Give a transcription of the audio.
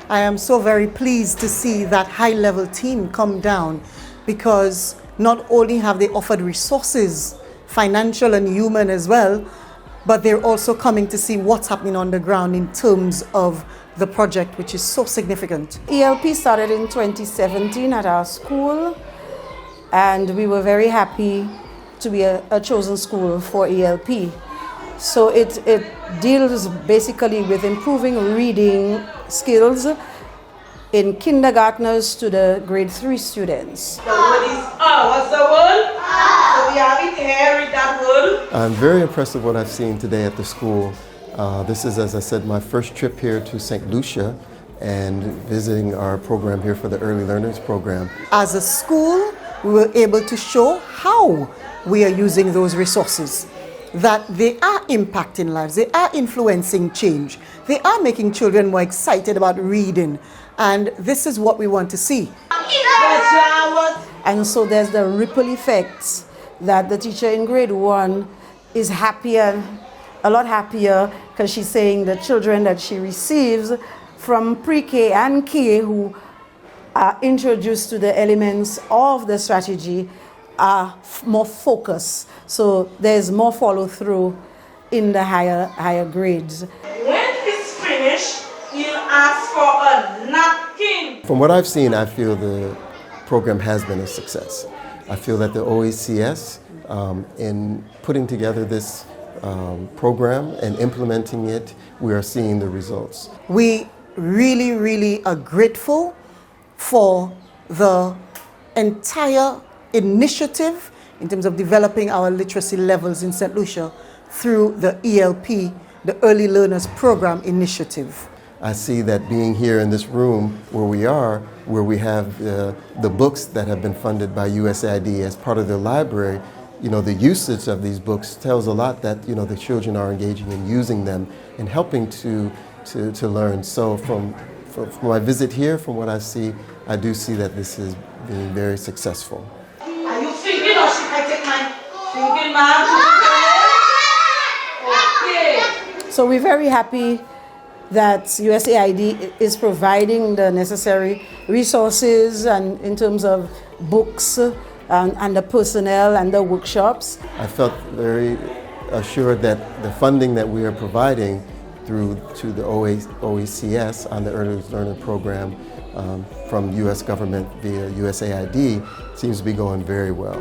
I am so very pleased to see that high-level team come down, because not only have they offered resources, financial and human as well, but they're also coming to see what's happening on the ground in terms of the project, which is so significant. ELP started in 2017 at our school, and we were very happy to be a chosen school for ELP. So it deals basically with improving reading skills in kindergartners to the grade 3 students. The word is what's the word? So we have it here, read that word. I'm very impressed with what I've seen today at the school. This is, as I said, my first trip here to St. Lucia and visiting our program here for the Early Learners program. As a school, we were able to show how we are using those resources, that they are impacting lives, they are influencing change, they are making children more excited about reading, and this is what we want to see. And so there's the ripple effects that the teacher in grade 1 is happier, a lot happier, because she's saying the children that she receives from pre-K and K who are introduced to the elements of the strategy are more focused. So there's more follow-through in the higher grades. When he's finished, he'll ask for a napkin. From what I've seen, I feel the program has been a success. I feel that the OECS, in putting together this program and implementing it, we are seeing the results. We really are grateful for the entire initiative in terms of developing our literacy levels in St. Lucia through the ELP, the Early Learners Program initiative. I see that being here in this room where we are, where we have the books that have been funded by USAID as part of their library, the usage of these books tells a lot that, the children are engaging in using them and helping to learn. So from my visit here, from what I see, I do see that this is being very successful. Are you thinking, or should I take my thinking, ma'am? Okay. So we're very happy that USAID is providing the necessary resources and in terms of books and the personnel and the workshops. I felt very assured that the funding that we are providing to the OECS on the Early Learner Program from U.S. government via USAID seems to be going very well.